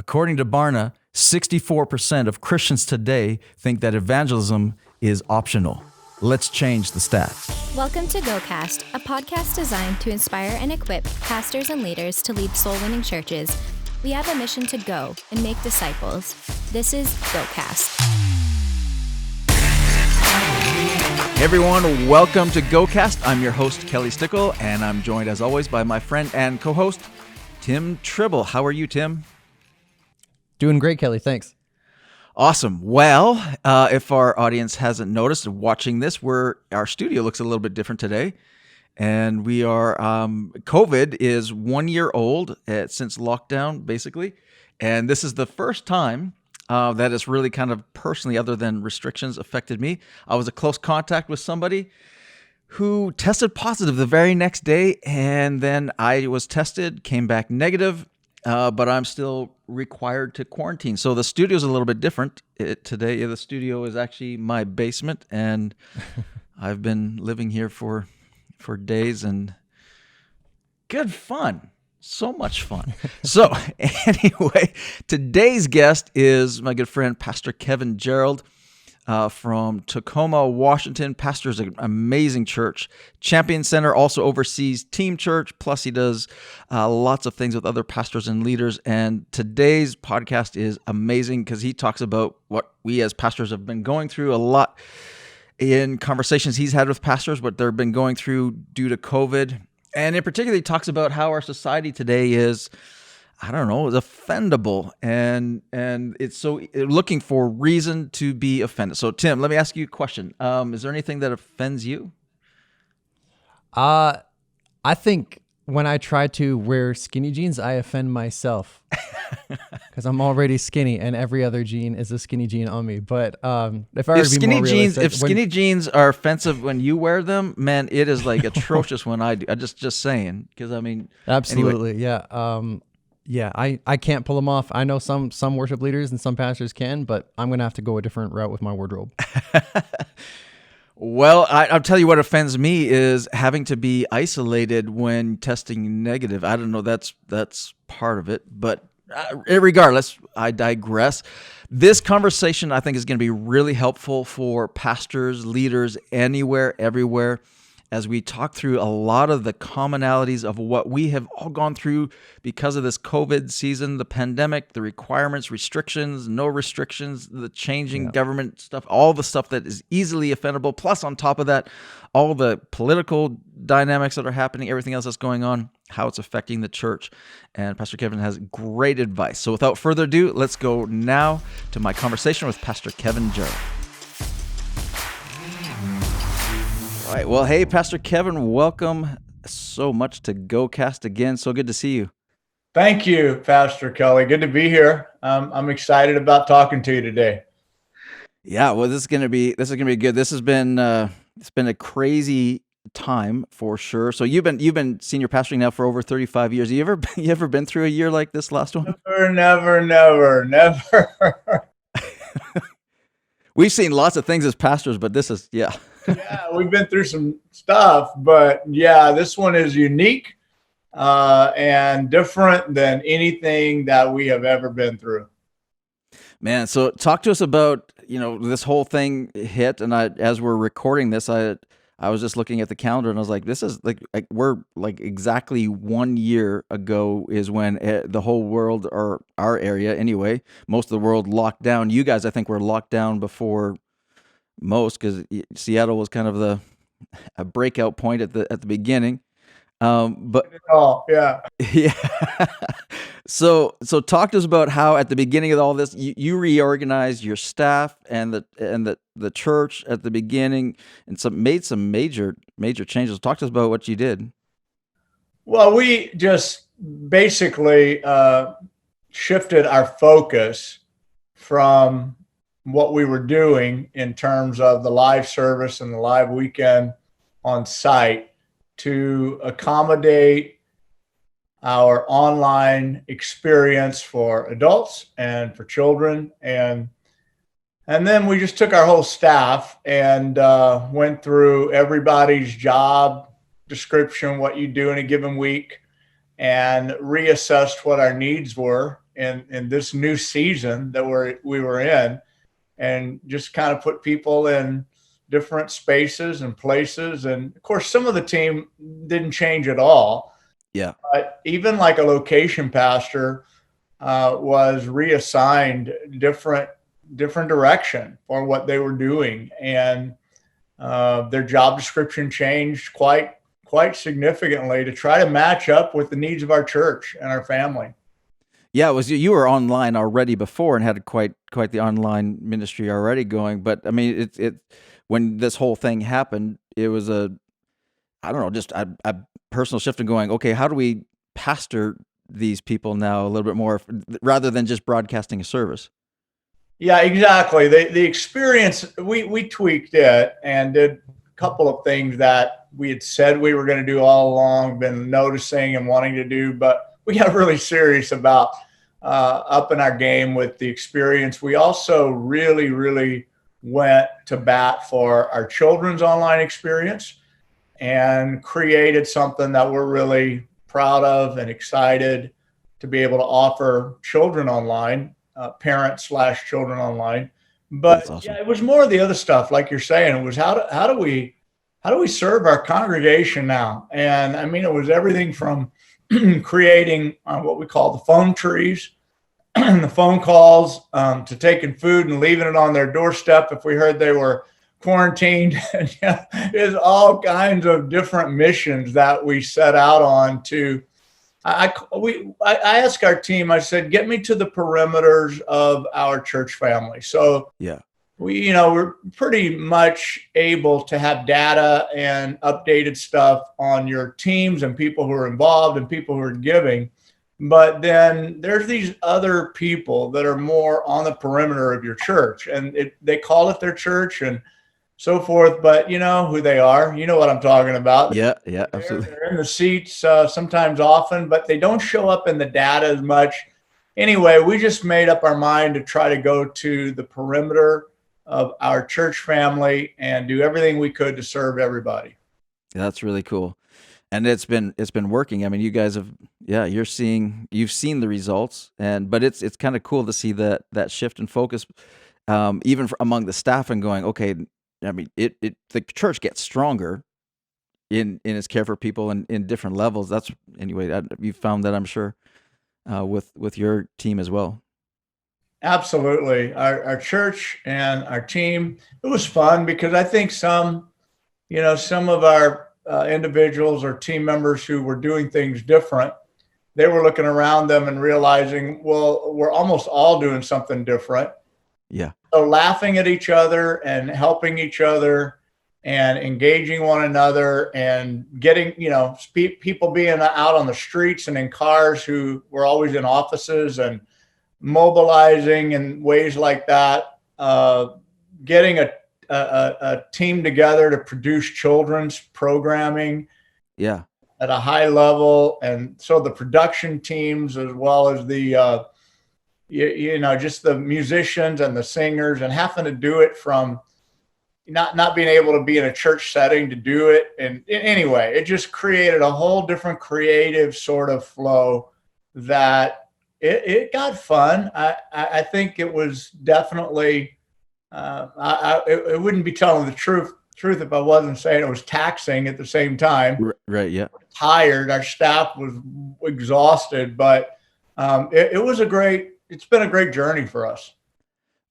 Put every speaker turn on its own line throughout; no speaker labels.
According to Barna, 64% of Christians today think that evangelism is optional. Let's change the stats.
Welcome to GoCast, a podcast designed to inspire and equip pastors and leaders to lead soul-winning churches. We have a mission to go and make disciples. This is GoCast.
Hey everyone, welcome to GoCast. I'm your host, Kelly Stickle, and I'm joined as always by my friend and co-host, Tim Tribble. How are you, Tim?
Doing great, Kelly. Thanks.
Awesome. Well, if our audience hasn't noticed watching this, our studio looks a little bit different today. And we are, COVID is 1 year old since lockdown, basically. And this is the first time that it's really kind of personally, other than restrictions, affected me. I was a close contact with somebody who tested positive the very next day. And then I was tested, came back negative. But I'm still required to quarantine. So the studio's a little bit different. Today, the studio is actually my basement, and I've been living here for days, and good fun. So much fun. So anyway, today's guest is my good friend, Pastor Kevin Gerald. From Tacoma, Washington, pastors an amazing church. Champion Center also oversees Team Church, plus he does lots of things with other pastors and leaders. And today's podcast is amazing because he talks about what we as pastors have been going through a lot in conversations he's had with pastors, what they've been going through due to COVID. And in particular, he talks about how our society today is, I don't know, is offendable, and it's so looking for reason to be offended. So, Tim, let me ask you a question. Is there anything that offends you?
I think when I try to wear skinny jeans, I offend myself because I'm already skinny, and every other jean is a skinny jean on me. But if I were to be more realistic,
if skinny jeans are offensive when you wear them, man, it is like atrocious when I do. I just saying, because I mean,
absolutely,
anyway.
Yeah. Yeah, I can't pull them off. I know some worship leaders and some pastors can, but I'm going to have to go a different route with my wardrobe.
Well, I'll tell you what offends me is having to be isolated when testing negative. I don't know, that's part of it, but regardless, I digress. This conversation, I think, is going to be really helpful for pastors, leaders, anywhere, everywhere, as we talk through a lot of the commonalities of what we have all gone through because of this COVID season, the pandemic, the requirements, restrictions, no restrictions, the changing government stuff, all the stuff that is easily offendable. Plus, on top of that, all the political dynamics that are happening, everything else that's going on, how it's affecting the church. And Pastor Kevin has great advice. So without further ado, let's go now to my conversation with Pastor Kevin Gerald. All right. Well, hey, Pastor Kevin, welcome so much to GoCast again. So good to see you.
Thank you, Pastor Kelly. Good to be here. I'm excited about talking to you today.
Yeah. Well, this is gonna be good. This has been it's been a crazy time for sure. So you've been senior pastoring now for over 35 years. You ever been through a year like this last one?
Never.
We've seen lots of things as pastors, but this is
Yeah, we've been through some stuff, but yeah, this one is unique and different than anything that we have ever been through.
Man, so talk to us about, this whole thing hit, and as we're recording this, I was just looking at the calendar and I was like, this is like we're like exactly 1 year ago is when the whole world, or our area anyway, most of the world locked down. You guys, I think, were locked down before most, because Seattle was kind of a breakout point at the beginning. But
yeah.
So talk to us about how at the beginning of all this you reorganized your staff and the church at the beginning, and made some major changes. Talk to us about what you did.
Well, we just basically shifted our focus from what we were doing in terms of the live service and the live weekend on site to accommodate our online experience for adults and for children. And then we just took our whole staff and went through everybody's job description, what you do in a given week, and reassessed what our needs were in this new season that we were in, and just kind of put people in different spaces and places. And of course, some of the team didn't change at all.
Yeah.
But even like a location pastor was reassigned different direction for what they were doing, and their job description changed quite significantly to try to match up with the needs of our church and our family.
Yeah, it was you were online already before and had quite the online ministry already going. But I mean, it when this whole thing happened, it was I don't know, just a personal shift in going, okay, how do we pastor these people now a little bit more rather than just broadcasting a service?
Yeah, exactly. The experience, we tweaked it and did a couple of things that we had said we were going to do all along, been noticing and wanting to do, but we got really serious about upping our game with the experience. We also really went to bat for our children's online experience and created something that we're really proud of and excited to be able to offer children online, parents/children online. But
Awesome.
yeah, it was more of the other stuff, like you're saying. It was how do we serve our congregation now? And I mean, it was everything from creating what we call the phone trees, the phone calls, to taking food and leaving it on their doorstep if we heard they were quarantined. And yeah, there's all kinds of different missions that we set out on to. I asked our team, I said, get me to the perimeters of our church family. So
Yeah.
we're pretty much able to have data and updated stuff on your teams and people who are involved and people who are giving. But then there's these other people that are more on the perimeter of your church, and they call it their church and so forth, but you know who they are. You know what I'm talking about.
Yeah, absolutely.
They're in the seats sometimes often, but they don't show up in the data as much. Anyway, we just made up our mind to try to go to the perimeter of our church family and do everything we could to serve everybody.
That's really cool. And it's been working. I mean, you guys have, you've seen the results, but it's kind of cool to see that shift in focus, even among the staff, and going, okay, I mean, the church gets stronger in its care for people and in different levels. That's anyway, you found that, I'm sure, with your team as well.
Absolutely. Our church and our team, it was fun because I think some of our individuals or team members who were doing things different, they were looking around them and realizing, well, we're almost all doing something different.
Yeah.
So laughing at each other and helping each other and engaging one another and getting, people being out on the streets and in cars who were always in offices and mobilizing in ways like that, getting a team together to produce children's programming at a high level. And so the production teams, as well as the, just the musicians and the singers, and having to do it from not being able to be in a church setting to do it. And anyway, it just created a whole different creative sort of flow that it got fun. I think it was definitely, it wouldn't be telling the truth if I wasn't saying it was taxing at the same time.
Right. Yeah.
Tired. Our staff was exhausted, but it's been a great journey for us.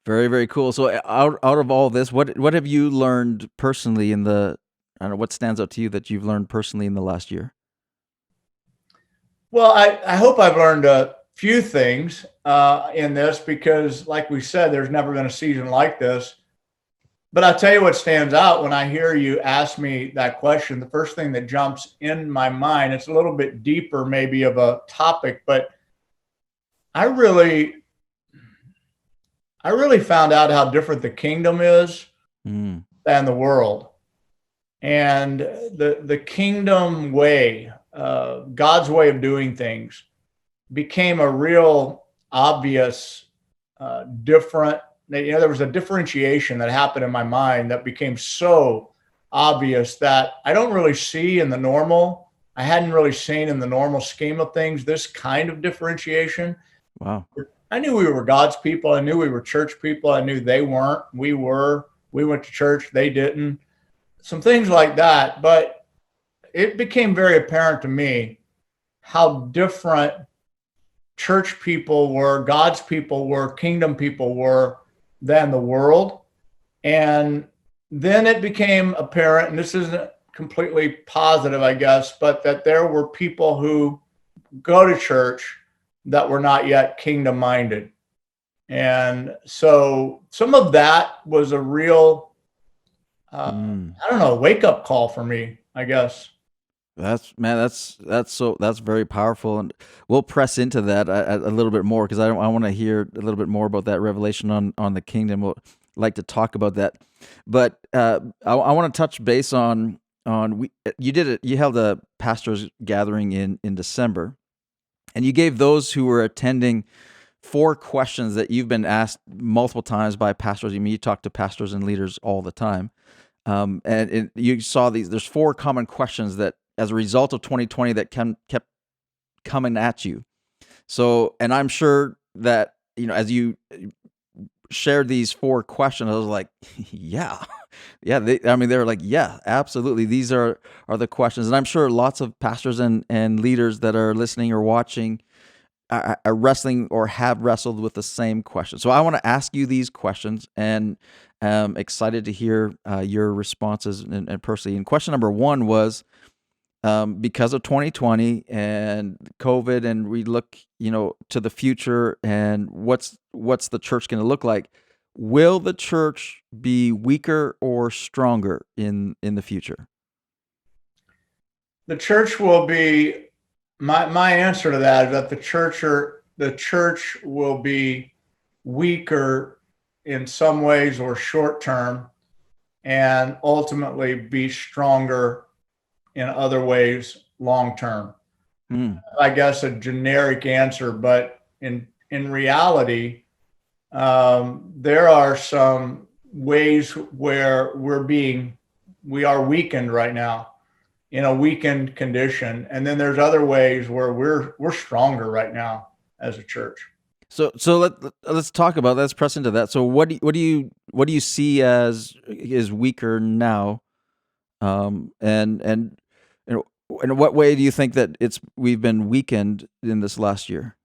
Very, very cool. So out of all this, what have you learned personally I don't know, what stands out to you that you've learned personally in the last year?
Well, I hope I've learned a few things in this, because like we said, there's never been a season like this. But I'll tell you what stands out when I hear you ask me that question. The first thing that jumps in my mind, it's a little bit deeper maybe of a topic, but I really found out how different the kingdom is than the world. And the kingdom way, God's way of doing things, became a real obvious, different. There was a differentiation that happened in my mind that became so obvious that I don't really see in the normal. I hadn't really seen in the normal scheme of things this kind of differentiation.
Wow.
I knew we were God's people. I knew we were church people. I knew they weren't. We were. We went to church. They didn't. Some things like that. But it became very apparent to me how different church people were, God's people were, kingdom people were than the world. And then it became apparent, and this isn't completely positive, I guess, but that there were people who go to church that were not yet kingdom minded. And so some of that was a real, I don't know, wake up call for me, I guess.
That's very powerful, and we'll press into that a little bit more because I want to hear a little bit more about that revelation on the kingdom. We'll like to talk about that, but I want to touch base on you held a pastors gathering in December, and you gave those who were attending 4 questions that you've been asked multiple times by pastors. I mean, you talk to pastors and leaders all the time, you saw these. There's 4 common questions that, as a result of 2020, that kept coming at you. So, and I'm sure that, as you shared these 4 questions, I was like, yeah, yeah. They were like, yeah, absolutely. These are the questions. And I'm sure lots of pastors and leaders that are listening or watching are wrestling or have wrestled with the same question. So I want to ask you these questions, and I'm excited to hear your responses and personally. And question number 1 was, because of 2020 and COVID, and we look, to the future and what's the church going to look like? Will the church be weaker or stronger in the future?
The church will be, my answer to that is that the church will be weaker in some ways or short term, and ultimately be stronger in other ways long term. I guess a generic answer, but in reality, there are some ways where we are weakened right now, in a weakened condition, and then there's other ways where we're stronger right now as a church.
So let's talk about that. Let's press into that. So what do you see as is weaker now, and in what way do you think that we've been weakened in this last year?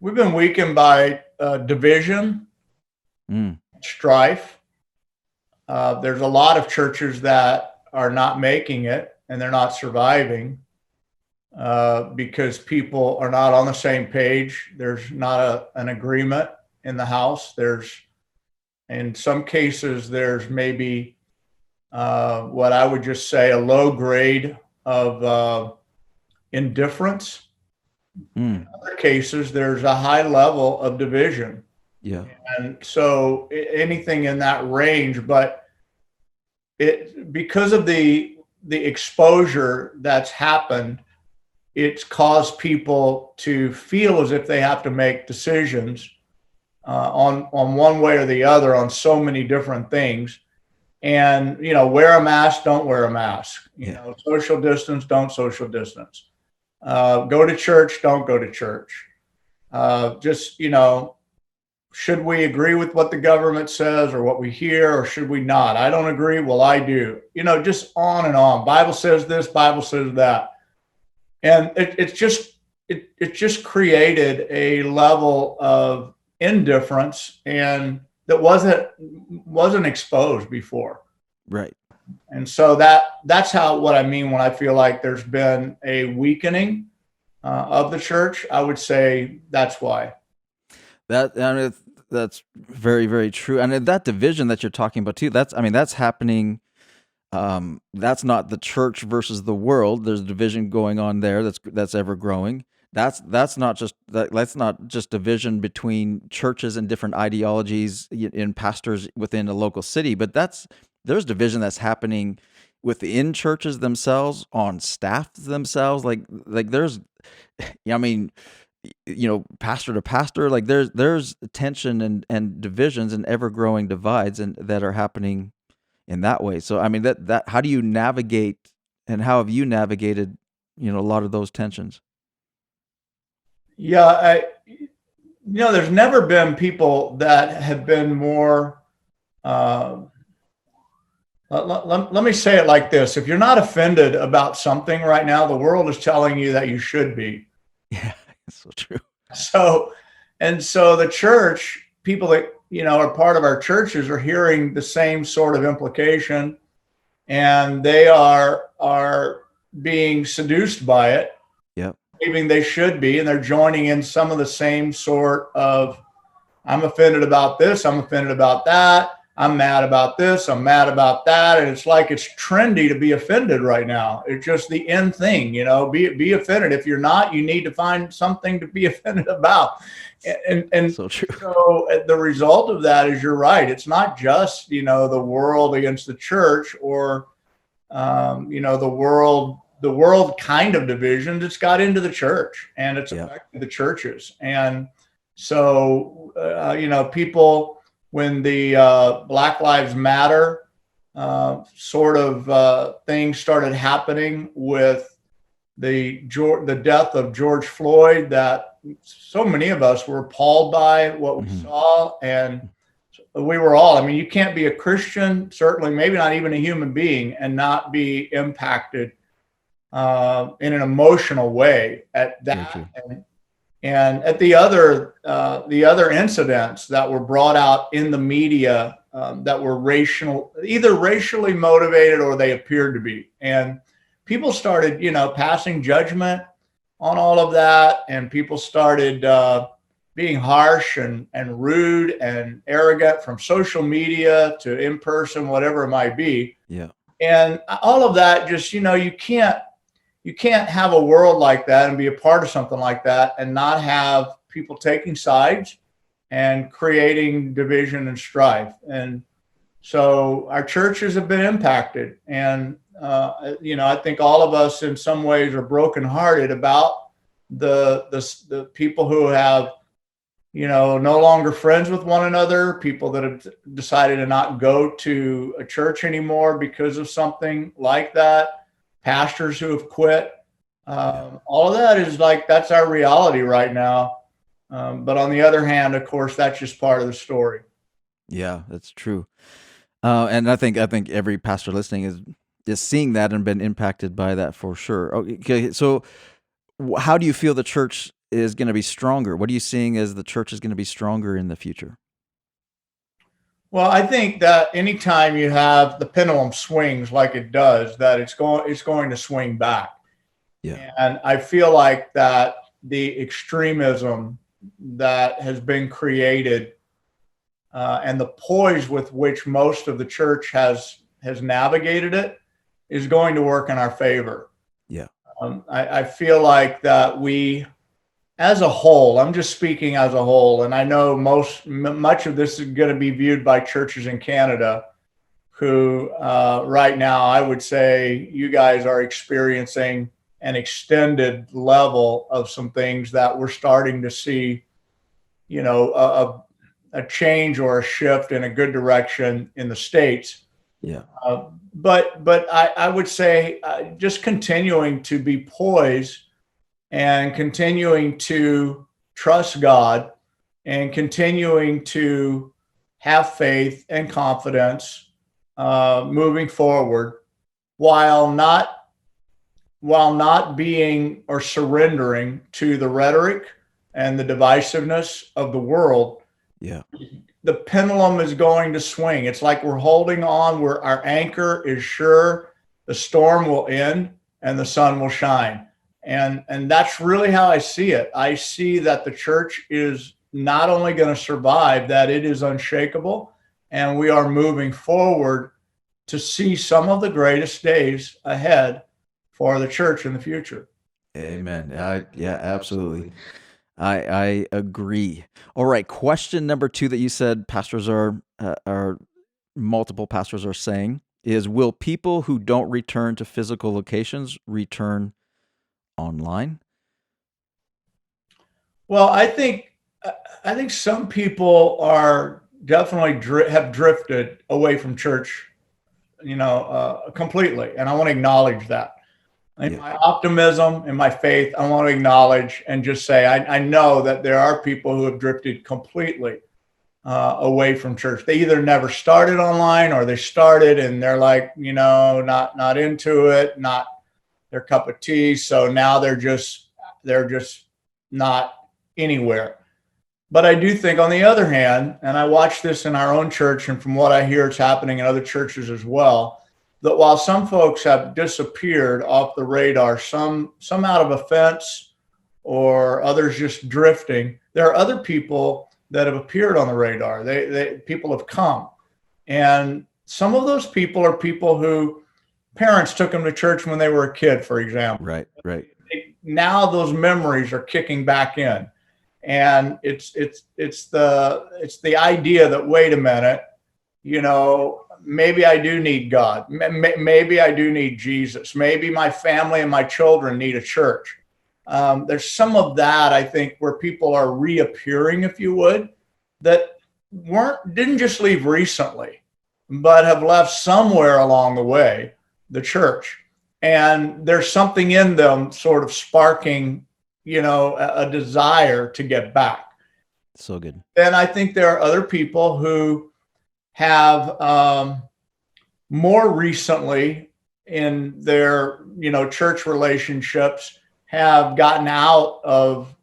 We've been weakened by division, strife. There's a lot of churches that are not making it, and they're not surviving because people are not on the same page. There's not an agreement in the house. In some cases, there's maybe what I would just say a low grade of indifference. In other cases, there's a high level of division.
Yeah.
And so anything in that range, but because of the exposure that's happened, it's caused people to feel as if they have to make decisions on one way or the other on so many different things. And, wear a mask, don't wear a mask, social distance, don't social distance, go to church, don't go to church. Should we agree with what the government says or what we hear, or should we not? I don't agree. Well, I do, just on and on. Bible says this, Bible says that. And it just created a level of indifference and that wasn't exposed before.
Right.
And so that's what I mean when I feel like there's been a weakening of the church. I would say that's why.
That's very, very true. And that division that you're talking about too, that's happening. That's not the church versus the world. There's a division going on there that's ever growing. That's not just division between churches and different ideologies in pastors within a local city, but there's division that's happening within churches themselves, on staff themselves. Like there's, pastor to pastor, like there's tension and divisions and ever growing divides and that are happening in that way. So that how do you navigate, and how have you navigated a lot of those tensions?
Yeah, there's never been people that have been more. Uh, let me say it like this: if you're not offended about something right now, the world is telling you that you should be.
Yeah, it's so true.
So, and so the church, people that are part of our churches, are hearing the same sort of implication, and they are being seduced by it,
Yep.
believing they should be, and they're joining in some of the same sort of, I'm offended about this, I'm offended about that, I'm mad about this, I'm mad about that. And it's like it's trendy to be offended right now. It's just the end thing, be offended. If you're not, you need to find something to be offended about. And
So true.
so the result of that is, you're right. It's not just, the world against the church, or, the world kind of divisions. It's got into the church, and it's affected the churches. And so, people, when the Black Lives Matter things started happening with the death of George Floyd, that so many of us were appalled by what we saw. And we were all, you can't be a Christian, certainly maybe not even a human being, and not be impacted in an emotional way at that. And at the other incidents that were brought out in the media, that were either racially motivated, or they appeared to be. And people started, passing judgment on all of that. And people started being harsh and rude and arrogant, from social media to in person, whatever it might be.
Yeah.
And all of that, just, you can't have a world like that and be a part of something like that and not have people taking sides and creating division and strife. And so our churches have been impacted. And, I think all of us in some ways are brokenhearted about the people who have, no longer friends with one another, people that have decided to not go to a church anymore because of something like that, pastors who have quit. All of that is that's our reality right now. But on the other hand, of course, that's just part of the story.
Yeah, that's true. And I think every pastor listening is seeing that and been impacted by that for sure. Okay, so how do you feel the church is going to be stronger? What are you seeing as the church is going to be stronger in the future?
Well, I think that anytime you have the pendulum swings like it does, that it's going to swing back.
Yeah.
And I feel like that the extremism that has been created, and the poise with which most of the church has navigated it, is going to work in our favor.
Yeah.
I feel like that we, as a whole, I'm just speaking as a whole, and I know much of this is going to be viewed by churches in Canada who, right now, I would say you guys are experiencing an extended level of some things that we're starting to see, a change or a shift in a good direction in the States.
Yeah.
But I would say just continuing to be poised and continuing to trust God and continuing to have faith and confidence moving forward, while not being or surrendering to the rhetoric and the divisiveness of the world.
Yeah.
The pendulum is going to swing. It's like we're holding on, where our anchor is sure the storm will end and the sun will shine. And that's really how I see it. I see that the church is not only going to survive, that it is unshakable, and we are moving forward to see some of the greatest days ahead for the church in the future.
Amen. Yeah, absolutely. I agree. All right. Question number 2 that you said pastors are multiple pastors are saying is, will people who don't return to physical locations return online?
Well, I think some people are definitely have drifted away from church, completely, and I want to acknowledge that. In my optimism, in my faith, I want to acknowledge and just say, I know that there are people who have drifted completely away from church. They either never started online, or they started and they're like, not into it, not their cup of tea. So now they're just not anywhere. But I do think, on the other hand, and I watch this in our own church, and from what I hear, it's happening in other churches as well, that while some folks have disappeared off the radar, some out of offense, or others just drifting, there are other people that have appeared on the radar. People have come, and some of those people are people who parents took them to church when they were a kid, for example.
Right.
Now those memories are kicking back in, and it's the idea that, wait a minute, maybe I do need God. Maybe I do need Jesus. Maybe my family and my children need a church. There's some of that, I think, where people are reappearing, if you would, that didn't just leave recently, but have left somewhere along the way the church. And there's something in them sort of sparking, a desire to get back.
So good.
Then I think there are other people who have more recently in their, church relationships, have gotten out of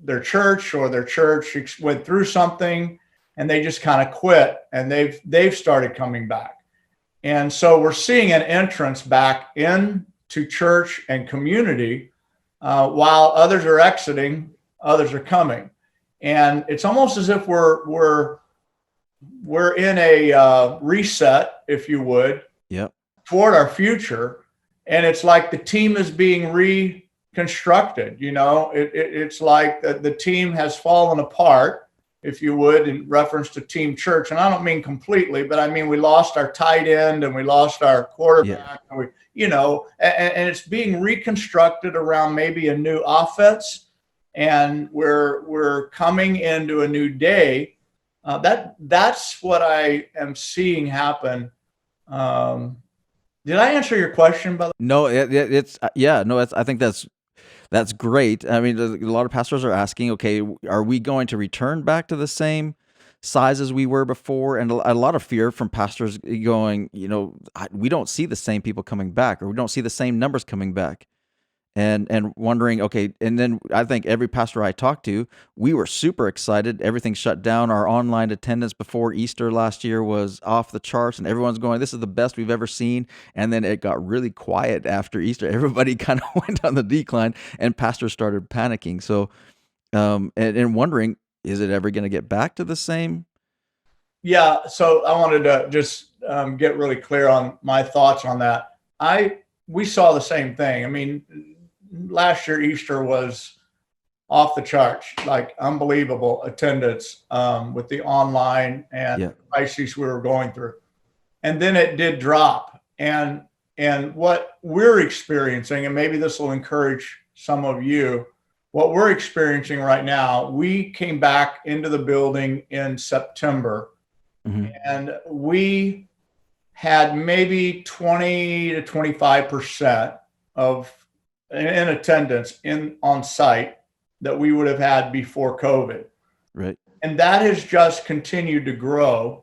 their church, or their church went through something and they just kind of quit, and they've started coming back. And so we're seeing an entrance back into church and community, while others are exiting, others are coming. And it's almost as if we're in a reset, if you would, toward our future. And it's like the team is being reconstructed. It's like the team has fallen apart, if you would, in reference to team church. And I don't mean completely, but I mean, we lost our tight end and we lost our quarterback, and and it's being reconstructed around maybe a new offense. And we're coming into a new day. That's what I am seeing happen. Did I answer your question, by the way?
No, I think that's great. I mean, a lot of pastors are asking, okay, are we going to return back to the same size as we were before? And a lot of fear from pastors going, we don't see the same people coming back, or we don't see the same numbers coming back. And wondering, okay, and then I think every pastor I talked to, we were super excited. Everything shut down. Our online attendance before Easter last year was off the charts, and everyone's going, this is the best we've ever seen. And then it got really quiet after Easter. Everybody kind of went on the decline, and pastors started panicking. So, and wondering, is it ever going to get back to the same?
Yeah. So I wanted to just get really clear on my thoughts on that. We saw the same thing. I mean, last year, Easter was off the charts, like unbelievable attendance with the online and crises we were going through. And then it did drop. And what we're experiencing, and maybe this will encourage some of you, what we're experiencing right now, we came back into the building in September, and we had maybe 20 to 25% of in attendance on site that we would have had before COVID.
Right.
And that has just continued to grow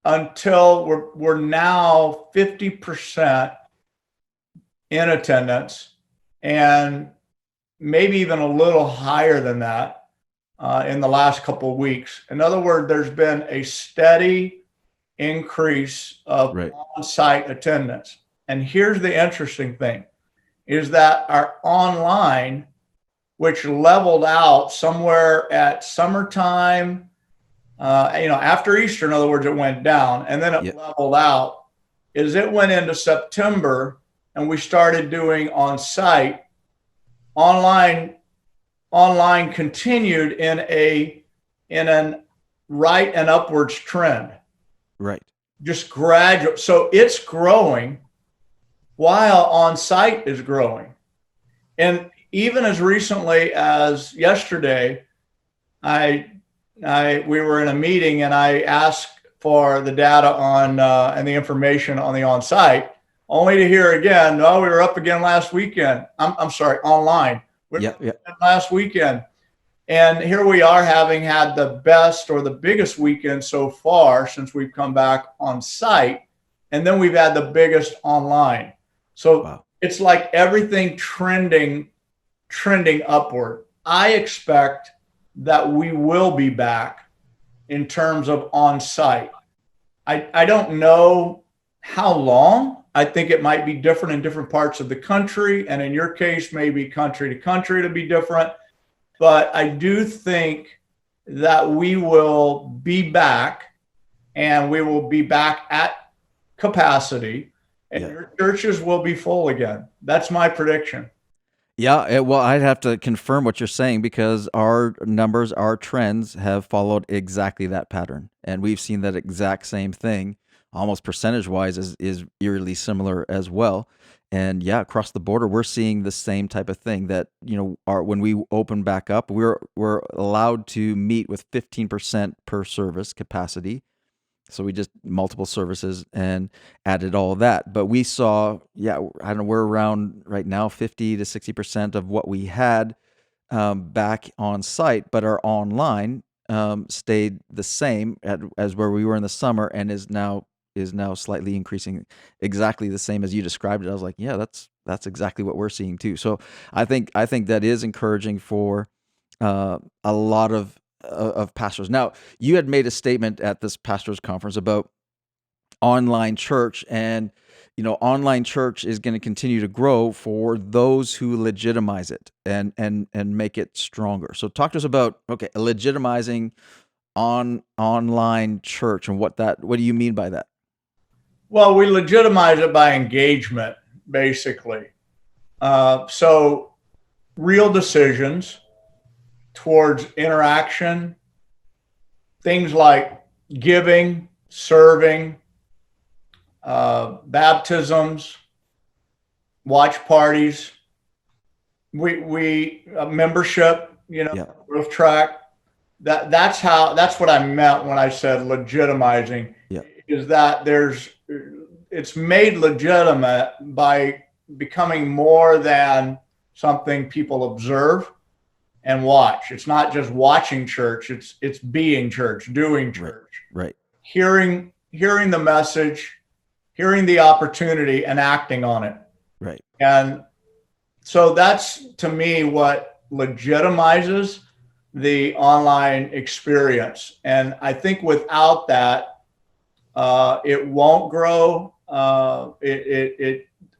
until we're now 50% in attendance, and maybe even a little higher than that in the last couple of weeks. In other words, there's been a steady increase of on-site attendance. And here's the interesting thing, is that our online, which leveled out somewhere at summertime, after Easter, in other words, it went down, and then it leveled out, it went into September, and we started doing on-site. Online continued in an right and upwards trend.
Right.
Just gradual. So it's growing while on-site is growing. And even as recently as yesterday, we were in a meeting, and I asked for the data on and the information on the on-site, only to hear again, no, we were up again last weekend. I'm sorry, online. We were
Yeah,
up
yeah.
again last weekend. And here we are, having had the best or the biggest weekend so far since we've come back on site. And then we've had the biggest online. So
Wow.
it's like everything trending upward. I expect that we will be back in terms of on site. I don't know how long. I think it might be different in different parts of the country. And in your case, maybe country to country to be different. But I do think that we will be back, and we will be back at capacity, and your churches will be full again. That's my prediction.
Yeah, well, I'd have to confirm what you're saying because our numbers, our trends have followed exactly that pattern. And we've seen that exact same thing, almost percentage-wise, is eerily similar as well. And yeah, across the border, we're seeing the same type of thing that, when we open back up, we're allowed to meet with 15% per service capacity. So we just multiple services and added all of that. But we saw, I don't know, we're around right now 50 to 60% of what we had back on site, but our online stayed the same as where we were in the summer, and is now slightly increasing, exactly the same as you described it. I was like, yeah, that's exactly what we're seeing too. So I think that is encouraging for a lot of pastors. Now, you had made a statement at this pastors conference about online church, and online church is going to continue to grow for those who legitimize it and make it stronger. So talk to us about legitimizing online church and what do you mean by that?
Well, we legitimize it by engagement, basically. So real decisions towards interaction, things like giving, serving, baptisms, watch parties, we membership, growth track. That's what I meant when I said legitimizing.
Yeah.
Is that it's made legitimate by becoming more than something people observe and watch. It's not just watching church, it's being church, doing church.
Right.
Hearing the message, hearing the opportunity, and acting on it.
Right.
And so that's, to me, what legitimizes the online experience. And I think without that, it won't grow.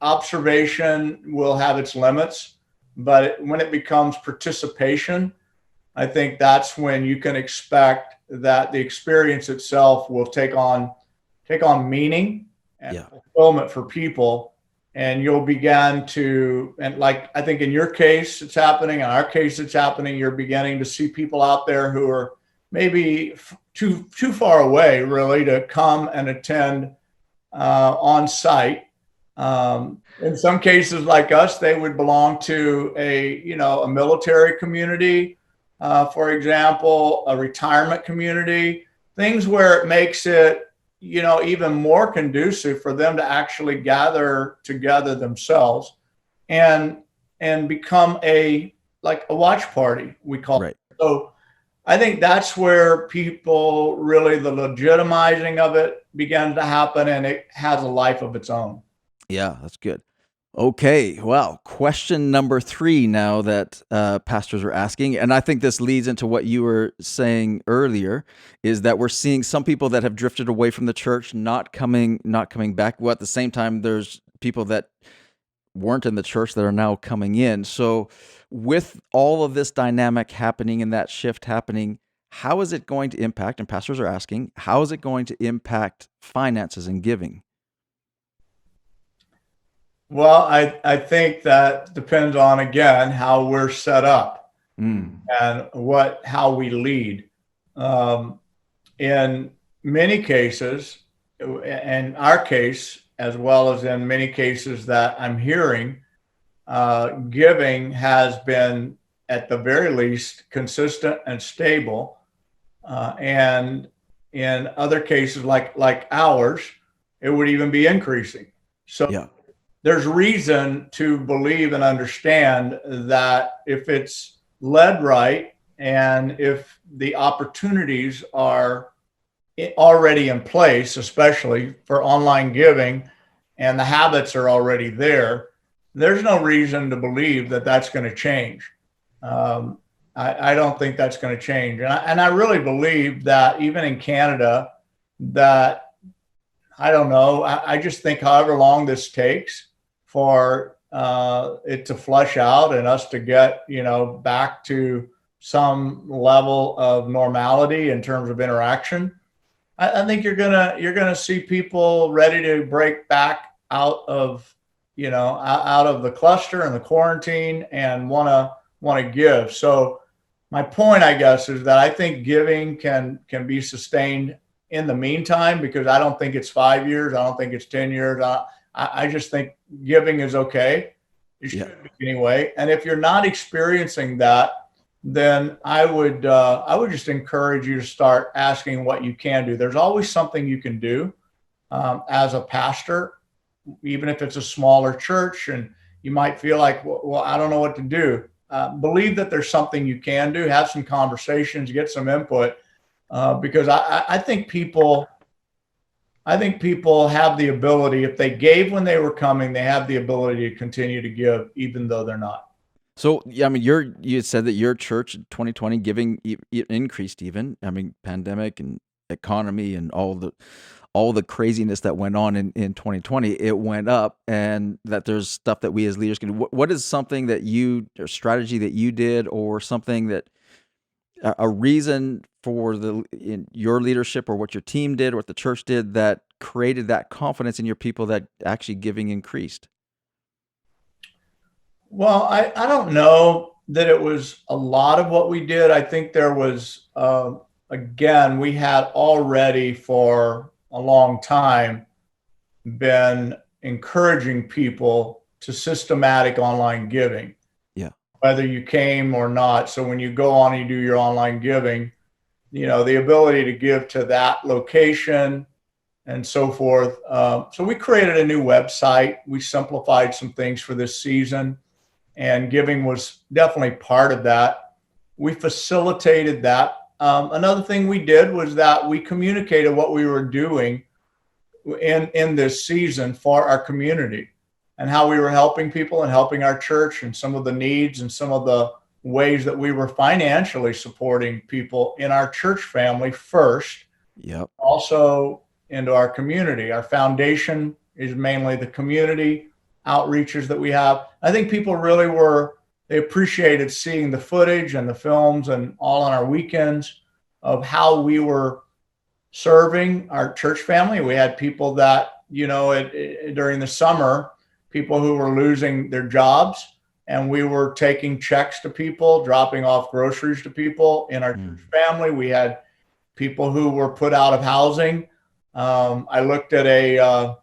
Observation will have its limits. But when it becomes participation, I think that's when you can expect that the experience itself will take on meaning and fulfillment for people. And you'll begin to, and like I think in your case it's happening, in our case it's happening, you're beginning to see people out there who are maybe too far away really to come and attend on site. In some cases, like us, they would belong to a military community, for example, a retirement community, things where it makes it, even more conducive for them to actually gather together themselves and become a watch party, we call it. So I think that's where people really, the legitimizing of it begins to happen, and it has a life of its own.
Yeah, that's good. Okay, well, question number 3 now that pastors are asking, and I think this leads into what you were saying earlier, is that we're seeing some people that have drifted away from the church not coming back. Well, at the same time, there's people that weren't in the church that are now coming in. So with all of this dynamic happening and that shift happening, how is it going to impact, and pastors are asking, how is it going to impact finances and giving?
Well, I think that depends on, again, how we're set up and how we lead. In many cases, in our case, as well as in many cases that I'm hearing, giving has been, at the very least, consistent and stable. And in other cases like ours, it would even be increasing. So there's reason to believe and understand that if it's led right, and if the opportunities are already in place, especially for online giving, and the habits are already there, there's no reason to believe that that's going to change. I don't think that's going to change. And I really believe that even in Canada, that, I don't know, I just think however long this takes for it to flush out and us to get, back to some level of normality in terms of interaction, I think you're gonna see people ready to break back out of the cluster and the quarantine and want to give. So my point, I guess, is that I think giving can be sustained in the meantime, because I don't think it's 5 years. I don't think it's 10 years. I just think giving is okay. It should be anyway. And if you're not experiencing that, then I would just encourage you to start asking what you can do. There's always something you can do as a pastor, even if it's a smaller church, and you might feel like, well, I don't know what to do. Believe that there's something you can do. Have some conversations, get some input, because I think people have the ability, if they gave when they were coming, they have the ability to continue to give even though they're not.
So, yeah, I mean, you said that your church in 2020 giving increased even. I mean, pandemic and economy and all the craziness that went on in 2020, it went up, and that there's stuff that we as leaders can do. What is something that or strategy that you did, or something that a reason for in your leadership, or what your team did, or what the church did, that created that confidence in your people that actually giving increased?
Well, I don't know that it was a lot of what we did. I think there was, again, we had already for a long time been encouraging people to systematic online giving, whether you came or not. So when you go on and you do your online giving, the ability to give to that location and so forth. So we created a new website. We simplified some things for this season, and giving was definitely part of that. We facilitated that. Another thing we did was that we communicated what we were doing in this season for our community, and how we were helping people and helping our church, and some of the needs and some of the ways that we were financially supporting people in our church family first.
Yep.
Also into our community. Our foundation is mainly the community outreaches that we have. I think people really they appreciated seeing the footage and the films and all on our weekends of how we were serving our church family. We had people that, during the summer, people who were losing their jobs, and we were taking checks to people, dropping off groceries to people in our church family. We had people who were put out of housing. I looked at a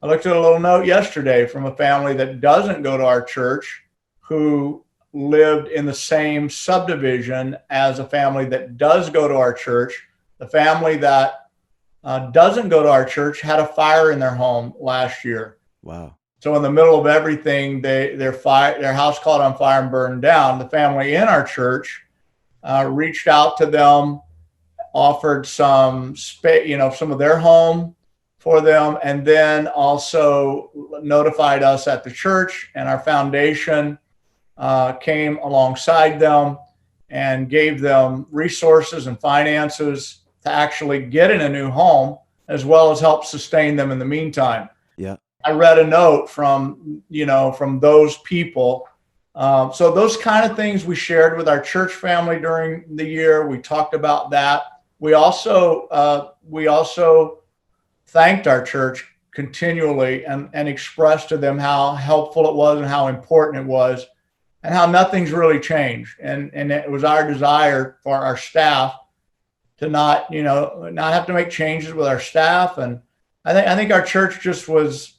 little note yesterday from a family that doesn't go to our church, who lived in the same subdivision as a family that does go to our church. The family that doesn't go to our church had a fire in their home last year.
Wow. So
in the middle of everything, their house caught on fire and burned down. The family in our church reached out to them, offered some some of their home for them, and then also notified us at the church, and our foundation came alongside them and gave them resources and finances to actually get in a new home, as well as help sustain them in the meantime.
Yeah.
I read a note from those people. So those kind of things we shared with our church family during the year. We talked about that. We also thanked our church continually and expressed to them how helpful it was and how important it was, and how nothing's really changed. And it was our desire for our staff to not have to make changes with our staff. And I think our church just was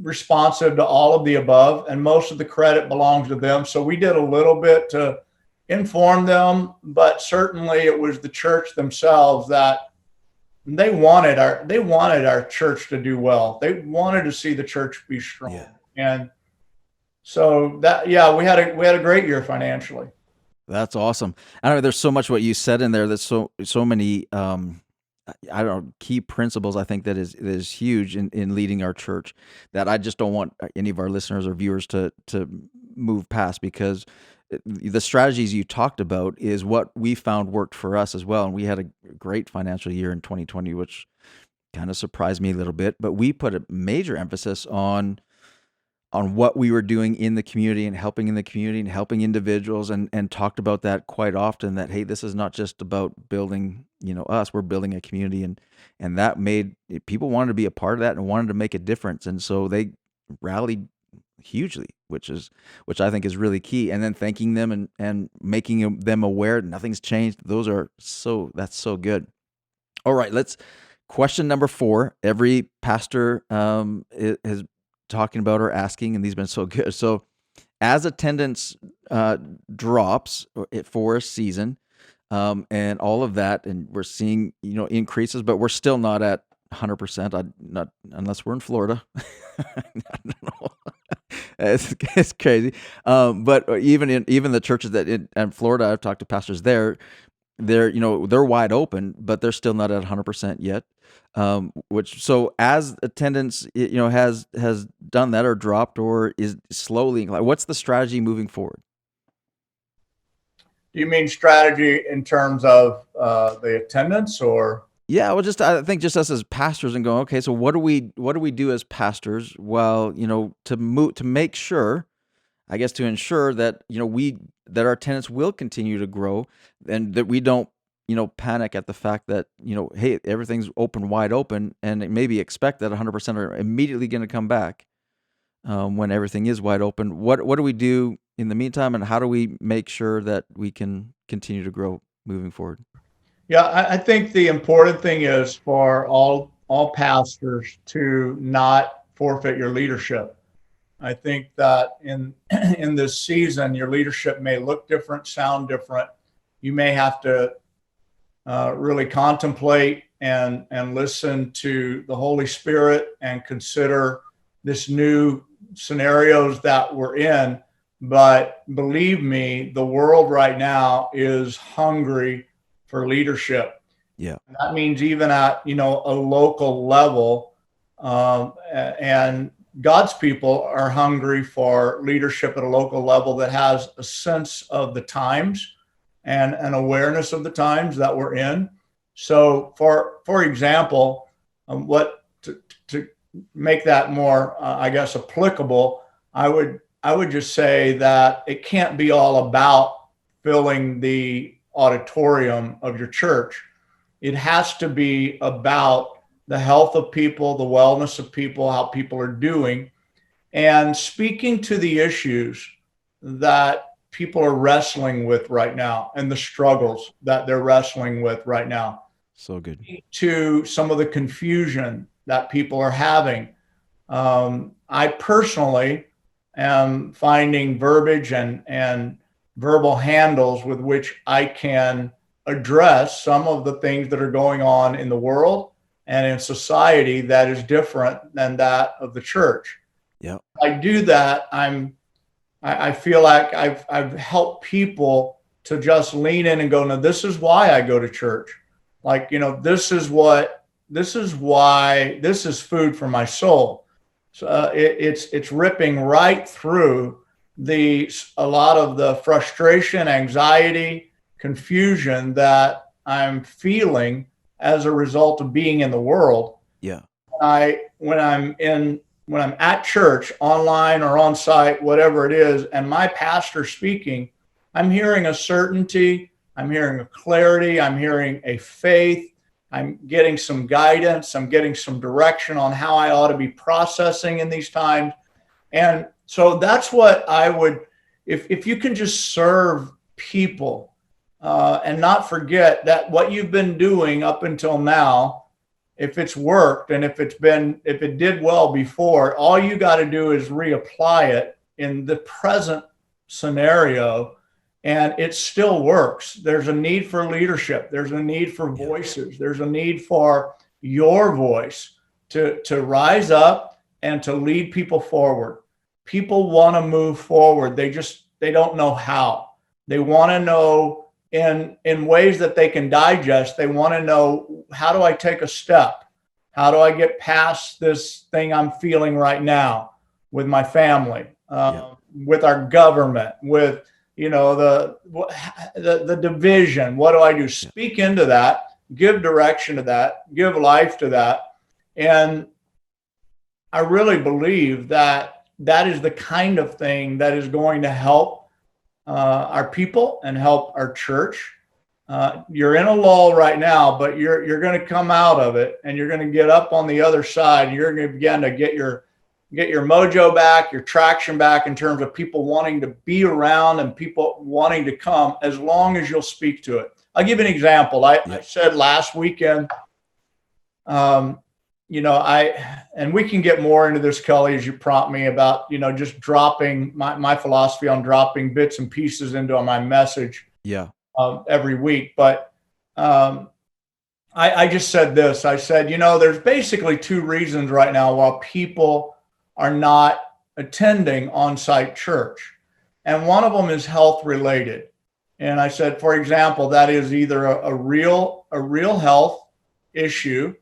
responsive to all of the above, and most of the credit belongs to them. So we did a little bit to inform them, but certainly it was the church themselves that they wanted our church to do well. They wanted to see the church be strong. Yeah. And so that, yeah, we had a great year financially.
That's awesome. I don't know. There's so much what you said in there. There's so many. I don't know, key principles. I think that is huge in leading our church. That I just don't want any of our listeners or viewers to move past, because the strategies you talked about is what we found worked for us as well. And we had a great financial year in 2020, which kind of surprised me a little bit. But we put a major emphasis on what we were doing in the community and helping in the community and helping individuals, and talked about that quite often, that, hey, this is not just about building, us, we're building a community. And that made people wanted to be a part of that and wanted to make a difference. And so they rallied hugely, which I think is really key. And then thanking them and making them aware nothing's changed. That's so good. All right, question number 4. Every pastor is talking about or asking, and these have been so good. So as attendance drops for a season, and all of that, and we're seeing increases, but we're still not at 100%. Not unless we're in Florida. I don't know. It's crazy. But even the churches that in Florida, I've talked to pastors there. They're wide open, but they're still not at 100% yet. So as attendance, has done that or dropped or is slowly, what's the strategy moving forward?
Do you mean strategy in terms of the attendance, or?
Yeah, well, I think just us as pastors and going, okay, so what do we do as pastors? Well, to make sure, I guess, to ensure that that our attendance will continue to grow, and that we don't panic at the fact that hey, everything's wide open, and maybe expect that 100% are immediately going to come back when everything is wide open. What do we do in the meantime, and how do we make sure that we can continue to grow moving forward?
Yeah, I think the important thing is for all pastors to not forfeit your leadership. I think that in this season, your leadership may look different, sound different. You may have to really contemplate and listen to the Holy Spirit and consider this new scenarios that we're in. But believe me, the world right now is hungry for leadership.
Yeah,
and that means even at a local level, and God's people are hungry for leadership at a local level that has a sense of the times and an awareness of the times that we're in. So, for example, to make that more, I guess, applicable, I would just say that it can't be all about filling the auditorium of your church. It has to be about the health of people, the wellness of people, how people are doing, and speaking to the issues that people are wrestling with right now and the struggles that they're wrestling with right now.
So good.
To some of the confusion that people are having. I personally am finding verbiage and verbal handles with which I can address some of the things that are going on in the world and in society that is different than that of the church.
Yeah,
I do that. I feel like I've helped people to just lean in and go, no, this is why I go to church. Like, this is why this is food for my soul. So it's ripping right through a lot of the frustration, anxiety, confusion that I'm feeling as a result of being in the world.
Yeah.
When I'm at church, online or on site, whatever it is, and my pastor speaking, I'm hearing a certainty, I'm hearing a clarity, I'm hearing a faith, I'm getting some guidance, I'm getting some direction on how I ought to be processing in these times. And so that's what I would, if you can just serve people and not forget that what you've been doing up until now, if it's worked and if it did well before, all you got to do is reapply it in the present scenario, and it still works. There's a need for leadership. There's a need for voices. There's a need for your voice to rise up and to lead people forward. people want to move forward. They don't know how. They want to know in ways that they can digest. They want to know, how do I take a step? How do I get past this thing I'm feeling right now with my family, with our government, with the division? What do I do? Speak into that, give direction to that, give life to that. And I really believe that is the kind of thing that is going to help our people and help our church. You're in a lull right now, but you're going to come out of it, and you're going to get up on the other side. And you're going to begin to get your mojo back, your traction back, in terms of people wanting to be around and people wanting to come, as long as you'll speak to it. I'll give you an example. I said last weekend, and we can get more into this, Kelly, as you prompt me about, just dropping my philosophy on dropping bits and pieces into my message.
Yeah.
Every week. But I just said this. I said, there's basically two reasons right now why people are not attending on-site church. And one of them is health related. And I said, for example, that is either a real health issue.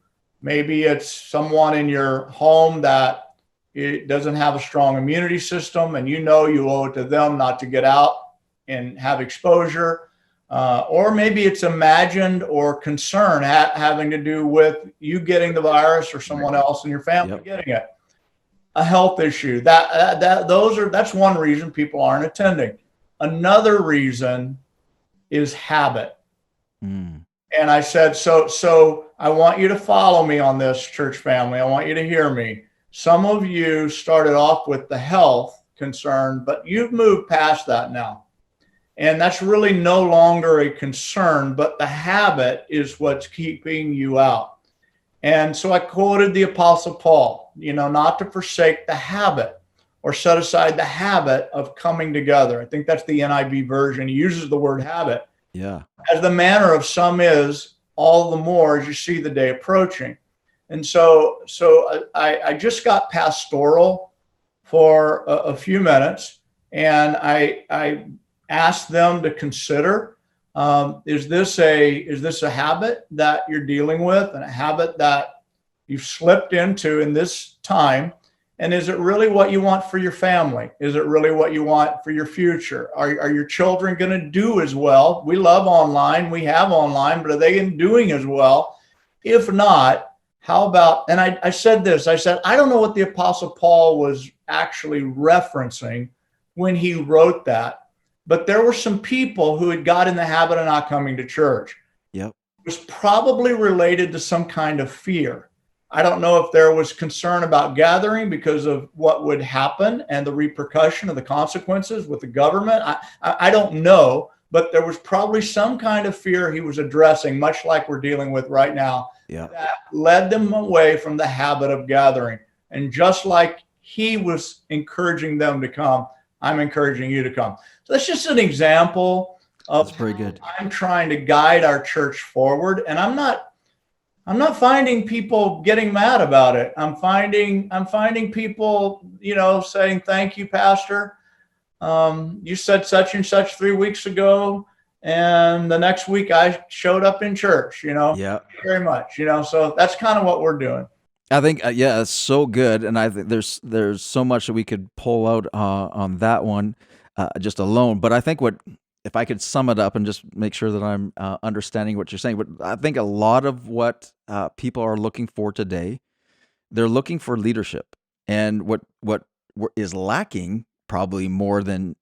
Maybe it's someone in your home that it doesn't have a strong immunity system, and you owe it to them not to get out and have exposure. Or maybe it's imagined or concern having to do with you getting the virus or someone else in your family getting it. A health issue. That's one reason people aren't attending. Another reason is habit. And I said, so I want you to follow me on this, church family. I want you to hear me. Some of you started off with the health concern, but you've moved past that now. And that's really no longer a concern, but the habit is what's keeping you out. And so I quoted the Apostle Paul, not to forsake the habit or set aside the habit of coming together. I think that's the NIV version. He uses the word habit.
Yeah.
As the manner of some is, all the more as you see the day approaching. And so I just got pastoral for a few minutes, and I ask them to consider, is this a habit that you're dealing with, and a habit that you've slipped into in this time? And is it really what you want for your family? Is it really what you want for your future? Are your children going to do as well? We love online. We have online, but are they doing as well? If not, how about, and I said this, I said, I don't know what the Apostle Paul was actually referencing when he wrote that. But there were some people who had got in the habit of not coming to church.
Yep.
It was probably related to some kind of fear. I don't know if there was concern about gathering because of what would happen and the repercussion of the consequences with the government. I don't know, but there was probably some kind of fear he was addressing, much like we're dealing with right now, that led them away from the habit of gathering. And just like he was encouraging them to come, I'm encouraging you to come. So that's just an example of
that's pretty good.
I'm trying to guide our church forward, and I'm not finding people getting mad about it. I'm finding people, saying, thank you, Pastor. You said such and such 3 weeks ago, and the next week I showed up in church, Thank you very much, so that's kind of what we're doing.
I think, it's so good. And I think there's so much that we could pull out on that one just alone. But I think if I could sum it up and just make sure that I'm understanding what you're saying, but I think a lot of what people are looking for today, they're looking for leadership. And what is lacking probably more than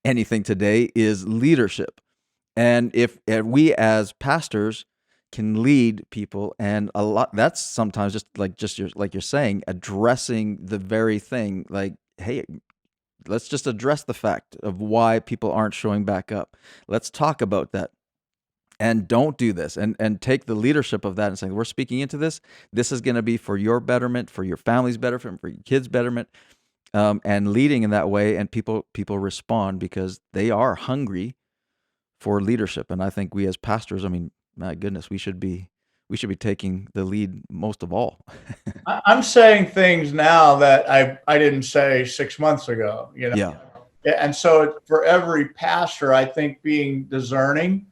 anything today is leadership. And if we as pastors can lead people, and a lot, that's sometimes like you're saying, addressing the very thing, like, hey, let's just address the fact of why people aren't showing back up. Let's talk about that, and don't do this, and take the leadership of that and saying, we're speaking into this. This is going to be for your betterment, for your family's betterment, for your kids' betterment, and leading in that way. And people respond because they are hungry for leadership. And I think we as pastors, my goodness, we should be we should be taking the lead most of all.
I'm saying things now that I didn't say 6 months ago,
Yeah.
And so for every pastor, I think being discerning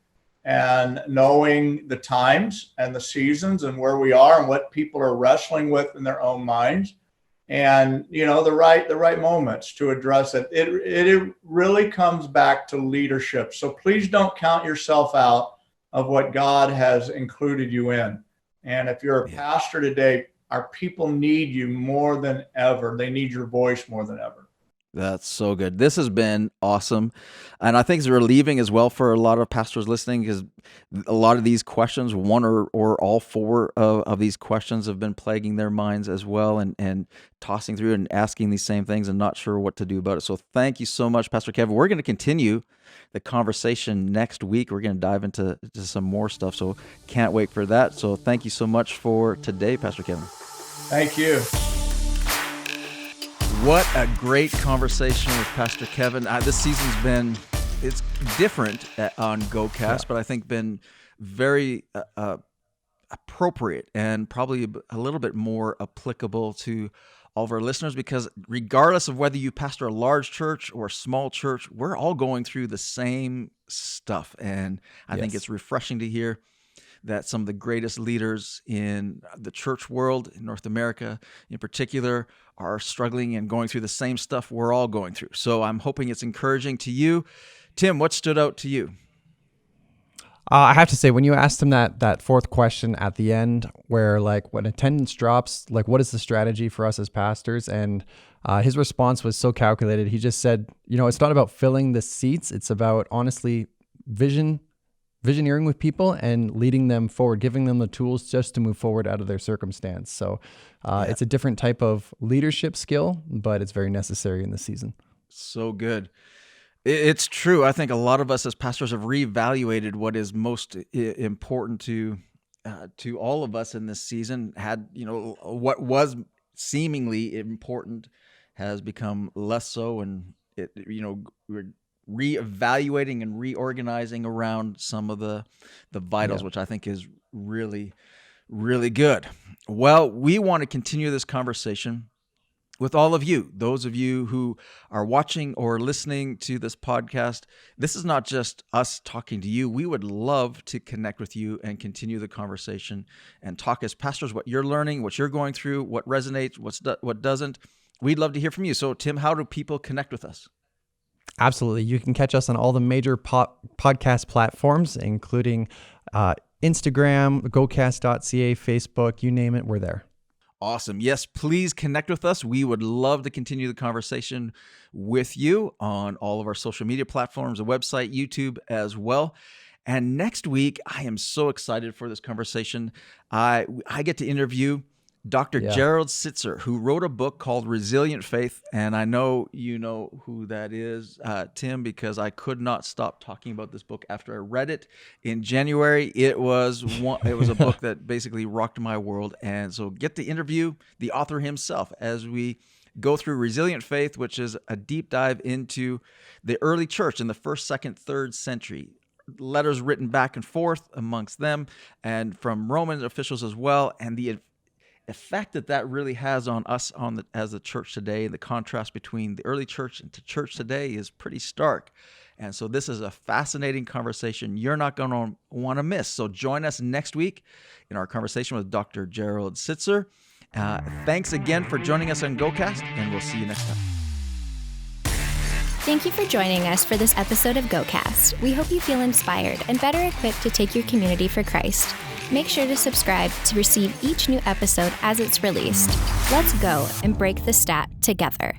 and knowing the times and the seasons and where we are and what people are wrestling with in their own minds, and the right moments to address it. It really comes back to leadership. So please don't count yourself out of what God has included you in. And if you're a pastor today, our people need you more than ever. They need your voice more than ever.
That's so good. This has been awesome. And I think it's relieving as well for a lot of pastors listening, because a lot of these questions, one or all four of these questions have been plaguing their minds as well, and tossing through and asking these same things and not sure what to do about it. So thank you so much, Pastor Kevin. We're going to continue the conversation next week. We're going to dive into some more stuff. So can't wait for that. So thank you so much for today, Pastor Kevin.
Thank you.
What a great conversation with Pastor Kevin. This season's it's different on GoCast, but I think been very appropriate and probably a little bit more applicable to all of our listeners, because regardless of whether you pastor a large church or a small church, we're all going through the same stuff. And I think it's refreshing to hear that some of the greatest leaders in the church world, in North America in particular, are struggling and going through the same stuff we're all going through. So I'm hoping it's encouraging to you. Tim, what stood out to you?
I have to say, when you asked him that fourth question at the end, where like when attendance drops, like what is the strategy for us as pastors? And his response was so calculated. He just said, it's not about filling the seats. It's about honestly visioneering with people and leading them forward, giving them the tools just to move forward out of their circumstance. So it's a different type of leadership skill, but it's very necessary in this season.
So good. It's true. I think a lot of us as pastors have reevaluated what is most important to all of us in this season. What was seemingly important has become less so, and we're reevaluating and reorganizing around some of the vitals, which I think is really, really good. Well, we want to continue this conversation with all of you, those of you who are watching or listening to this podcast. This is not just us talking to you. We would love to connect with you and continue the conversation and talk as pastors what you're learning, what you're going through, what resonates, what doesn't. We'd love to hear from you. So, Tim, how do people connect with us?
Absolutely. You can catch us on all the major podcast platforms, including Instagram, gocast.ca, Facebook, you name it, we're there.
Awesome. Yes, please connect with us. We would love to continue the conversation with you on all of our social media platforms, the website, YouTube as well. And next week, I am so excited for this conversation. I get to interview Dr. Gerald Sitzer, who wrote a book called Resilient Faith. And I know you know who that is, Tim, because I could not stop talking about this book after I read it in January. It was a book that basically rocked my world. And so get to interview the author himself as we go through Resilient Faith, which is a deep dive into the early church in the 1st, 2nd, 3rd century. Letters written back and forth amongst them and from Roman officials as well. And the effect that really has on us as the church today, the contrast between the early church and the church today is pretty stark. And so this is a fascinating conversation you're not going to want to miss. So join us next week in our conversation with Dr. Gerald Sitzer. Thanks again for joining us on GoCast, and we'll see you next time.
Thank you for joining us for this episode of GoCast. We hope you feel inspired and better equipped to take your community for Christ. Make sure to subscribe to receive each new episode as it's released. Let's go and break the stat together.